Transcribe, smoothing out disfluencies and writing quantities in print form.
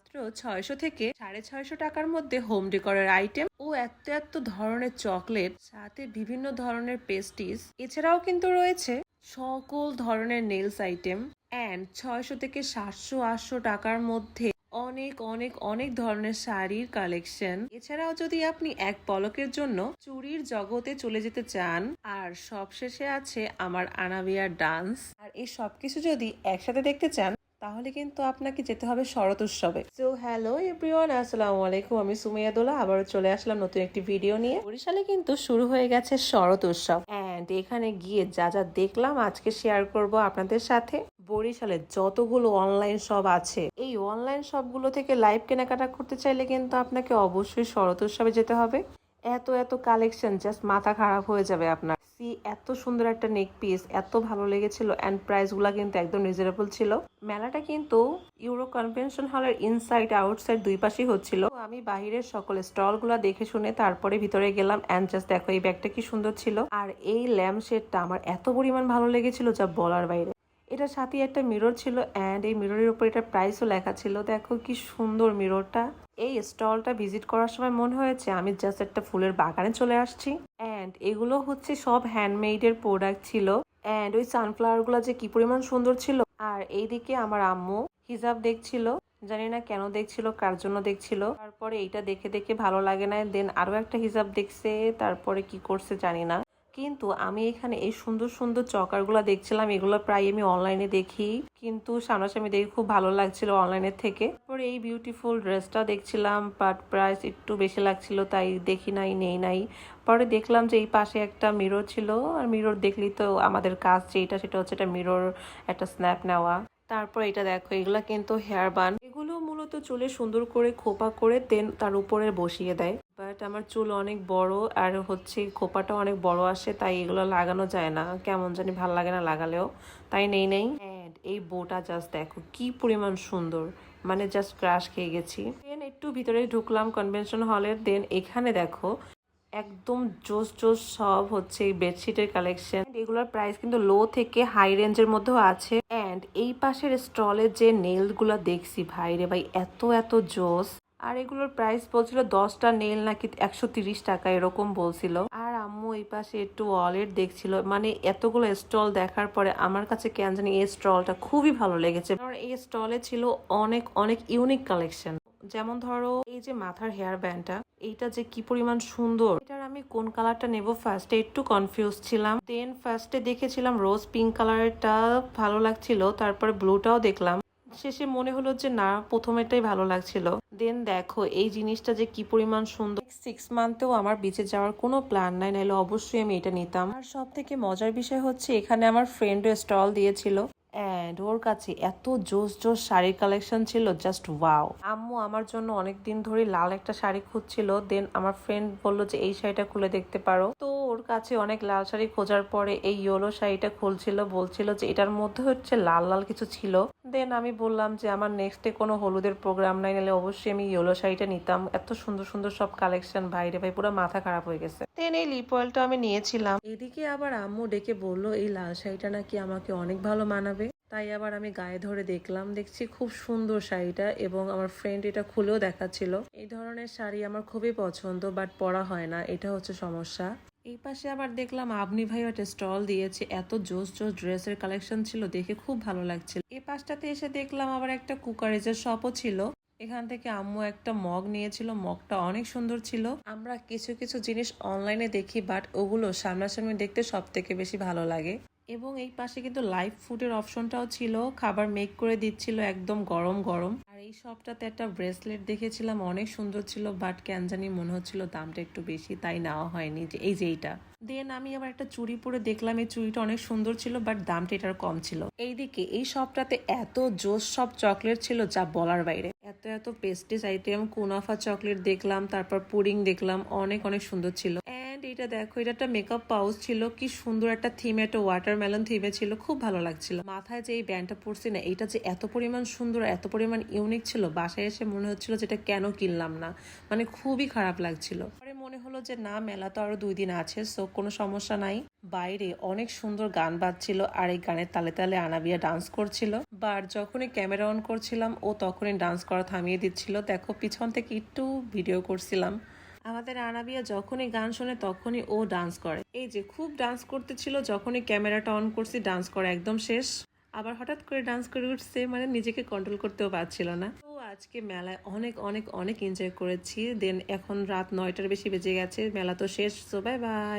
মাত্র 600 থেকে 650 টাকার মধ্যে হোম ডেকোরের আইটেম ও এত এত ধরনের চকলেট, সাথে বিভিন্ন ধরনের পেস্ট্রিজ, এছাড়াও কিন্তু রয়েছে সকল ধরনের নেলস আইটেম। অ্যান্ড 600 থেকে 700-800 টাকার মধ্যে অনেক অনেক অনেক ধরনের শাড়ির কালেকশন। এছাড়াও যদি আপনি এক পলকের জন্য চুড়ির জগতে চলে যেতে চান, আর সবশেষে আছে আমার আনাবিয়ার ডান্স। আর এই সবকিছু যদি একসাথে দেখতে চান, তাহলে কিন্তু আপনাকে যেতে হবে শরৎ উৎসবে। সো হ্যালো এভরিওয়ান, আসসালামু আলাইকুম। আমি সুমাইয়া দোলা আবারও চলে আসলাম নতুন একটি ভিডিও নিয়ে। বরিশালে কিন্তু শুরু হয়ে গেছে শরৎ উৎসব, অ্যান্ড এখানে গিয়ে যা যা দেখলাম আজকে শেয়ার করব আপনাদের সাথে। বরিশালের যতগুলো অনলাইন শপ আছে, এই অনলাইন শপগুলো থেকে লাইভ কেনাকাটা করতে চাইলে কিন্তু আপনাকে অবশ্যই শরৎ উৎসবে যেতে হবে। এত এত কালেকশন, জাস্ট মাথা খারাপ হয়ে যাবে আপনার। এত সুন্দর একটা নেক পিস, এত ভালো লেগেছিল, অ্যান্ড প্রাইস গুলা কিন্তু একদম রিজনেবল ছিল। মেলাটা কিন্তু ইউরো কনভেনশন হলের ইনসাইড আউটসাইড দুই পাশেই হচ্ছিল। আমি বাহিরের সকল স্টল গুলা দেখে শুনে তারপরে ভিতরে গেলাম, অ্যান্ড জাস্ট দেখো এই ব্যাগটা কি সুন্দর ছিল। আর এই ল্যাম্প শেডটা আমার এত পরিমাণ ভালো লেগেছিল যা বলার বাইরে। এটার সাথে একটা মিরর ছিল, অ্যান্ড এই মিররের উপর এটা প্রাইসও লেখা ছিল। দেখো কি সুন্দর মিররটা। এই স্টলটা ভিজিট করার সময় মনে হয়েছে আমি জাস্ট একটা ফুলের বাগানে চলে আসছি। অ্যান্ড এগুলো হচ্ছে সব হ্যান্ডমেডের প্রোডাক্ট ছিল। অ্যান্ড ওই সানফ্লাওয়ার গুলো যে কি পরিমাণ সুন্দর ছিল। আর এইদিকে আমার আম্মু হিজাব দেখছিল, জানি না কেন দেখছিল, কার জন্য দেখছিল। তারপরে এইটা দেখে দেখে ভালো লাগে না, দেন আরো একটা হিজাব দেখছে, তারপরে কি করছে জানি না। কিন্তু আমি এখানে এই সুন্দর সুন্দর চকারগুলো দেখছিলাম, এগুলো প্রায় আমি অনলাইনে দেখি, কিন্তু সামনাসামনি দেখে খুব ভালো লাগছিল অনলাইনের থেকে। তারপরে এই বিউটিফুল ড্রেসটা দেখছিলাম, বাট প্রাইস একটু বেশি লাগছিল, তাই দেখি নাই, নেই নাই। পরে দেখলাম যে এই পাশে একটা মিরর ছিল, আর মিরর দেখলেই তো আমাদের কাজ যেটা, সেটা হচ্ছে একটা মিরর একটা স্ন্যাপ নেওয়া। তারপর এটা দেখো, এগুলা কিন্তু হেয়ার বান, এগুলো মূলত চুলে সুন্দর করে খোপা করে দেন তার উপরে বসিয়ে দেয়। বাট আমার চুল অনেক বড়, আর হচ্ছে খোপাটা অনেক বড় আসে, তাই এগুলো লাগানো যায় না, কেমন জানি ভাল লাগে না লাগালেও, তাই নেই নেই। অ্যান্ড এই বোটা জাস্ট দেখো কি পরিমাণ সুন্দর, মানে জাস্ট ক্রাশ খেয়ে গেছি। দেন একটু ভিতরে ঢুকলাম কনভেনশন হলের, দেন এখানে দেখো একদম জোস জোস সব হচ্ছে বেডশিটের কালেকশন। এগুলোর প্রাইস কিন্তু লো থেকে হাই রেঞ্জের মধ্যেও আছে। অ্যান্ড এই পাশের স্টলে যে নেল গুলা দেখছি, ভাই রে ভাই, এত এত জোস। আর এগুলোর প্রাইস বলছিল 10টা নেল নাকি 130 টাকা এরকম বলছিল। আর আম্মু এই পাশে একটু ওয়ালেট দেখছিল। মানে এতগুলো স্টল দেখার পরে আমার কাছে কেন জানি এই স্টলটা খুবই ভালো লেগেছে, কারণ এই স্টলে ছিল অনেক অনেক ইউনিক কালেকশন। যেমন ধরো এই যে মাথার হেয়ার ব্যান্ডটা, এইটা যে কি পরিমাণ সুন্দর। এটার আমি কোন কালারটা নেব ফার্স্টে একটু কনফিউজ ছিলাম। দেন ফার্স্টে দেখেছিলাম রোজ পিঙ্ক কালারটা ভালো লাগছিল, তারপরে ব্লুটাও দেখলাম, শেষে মনে হলো যে না, প্রথমেটাই ভালো লাগছিল। দেন দেখো এই জিনিসটা যে কি পরিমাণ সুন্দর। 6 মান্থেও আমার বিচে যাওয়ার কোনো প্ল্যান নাই, নাহলে অবশ্যই আমি এটা নিতাম। আর সব থেকে মজার বিষয় হচ্ছে এখানে আমার ফ্রেন্ডও স্টল দিয়েছিল, অ্যান্ড ওর কাছে এত জোস জোস শাড়ির কালেকশন ছিল, জাস্ট ওয়াও। আম্মু আমার জন্য অনেকদিন ধরে লাল একটা শাড়ি খুঁজছিল, দেন আমার ফ্রেন্ড বললো যে এই শাড়িটা খুলে দেখতে পারো। তো ওর কাছে অনেক লাল শাড়ি খোঁজার পরে এই ইয়েলো শাড়িটা খুলছিল, বলছিল যে এটার মধ্যে হচ্ছে লাল লাল কিছু ছিল। দেন আমি বললাম যে আমার নেক্সটে কোনো হলুদের প্রোগ্রাম নাই, নাহলে অবশ্যই আমি ইয়েলো শাড়িটা নিতাম। এত সুন্দর সুন্দর সব কালেকশন, ভাইরে ভাই পুরো মাথা খারাপ হয়ে গেছে। দেন এই লিপ অয়েলটা আমি নিয়েছিলাম। এদিকে আবার আম্মু ডেকে বললো এই লাল শাড়িটা নাকি আমাকে অনেক ভালো মানাবে, তাই আবার আমি গায়ে ধরে দেখলাম, দেখছি খুব সুন্দর শাড়িটা, এবং আমার ফ্রেন্ড এটা খুলেও দেখাচ্ছিল। এই ধরনের শাড়ি আমার খুবই পছন্দ, বাট পরা হয় না, এটা হচ্ছে সমস্যা। এই পাশে আবার দেখলাম আপনি ভাই একটা স্টল দিয়েছে, এত জোস জোস ড্রেসের কালেকশন ছিল, দেখে খুব ভালো লাগছিল। এই পাশটাতে এসে দেখলাম আবার একটা কুকারেজের শপও ছিল। এখান থেকে আম্মু একটা মগ নিয়েছিল, মগটা অনেক সুন্দর ছিল। আমরা কিছু কিছু জিনিস অনলাইনে দেখি, বাট ওগুলো সামনাসামনি দেখতে সব থেকে বেশি ভালো লাগে। এবং এই পাশে কিন্তু লাইভ ফুডের অপশনটাও ছিল, খাবার মেক করে দিচ্ছিল একদম গরম গরম। আর এই শপটাতে একটা ব্রেসলেট দেখেছিলাম, অনেক সুন্দর ছিল, বাট কেন জানি মনে হচ্ছিল দামটা একটু বেশি, তাই নেওয়া হয়নি। যে এই যে এইটা। দেন আমি আবার একটা চুড়ি পরে দেখলাম, এই চুড়িটা অনেক সুন্দর ছিল, বাট দামটা এটার কম ছিল। এইদিকে এই শপটাতে এত জোস সব চকলেট ছিল যা বলার বাইরে। এত এত পেস্ট্রিজ আইটেম, কুনাফা চকলেট দেখলাম, তারপর পুডিং দেখলাম, অনেক অনেক সুন্দর ছিল। এটা দেখো, এটা একটা মেকআপ পাউচ ছিল, কি সুন্দর একটা থিম, একটা ওয়াটারমেলন থিমে ছিল, খুব ভালো লাগছিল। মাথায় যে এই ব্যান্ডটা পরছি না, এটা যে এত পরিমাণ সুন্দর, এত পরিমাণ ইউনিক ছিল, বাসায় এসে মনে হচ্ছিল যেটা কেন কিনলাম না, মানে খুবই খারাপ লাগছিল। পরে মনে হলো যে না, মেলা তো আরো 2 দিন আছে, সো কোনো সমস্যা নাই। বাইরে অনেক সুন্দর গান বাজছিল আর এই গানের তালে তালে আনাবিয়া ডান্স করছিল। বার যখনই ক্যামেরা অন করছিলাম ও তখনই ডান্স করা থামিয়ে দিচ্ছিল। দেখো পিছন থেকে একটু ভিডিও করছিলাম। আমাদের আনাবিয়া যখনই গান শোনে তখনই ও ডান্স করে। এই যে খুব ডান্স করতেছিল, যখনই ক্যামেরাটা অন করছি ডান্স করা একদম শেষ। আবার হঠাৎ করে ডান্স করে উঠছে, মানে নিজেকে কন্ট্রোল করতেও পারছিল না। তো আজকে মেলায় অনেক অনেক অনেক এনজয় করেছি। দেন এখন রাত 9টার বেশি বেজে গেছে, মেলা তো শেষ। So bye bye.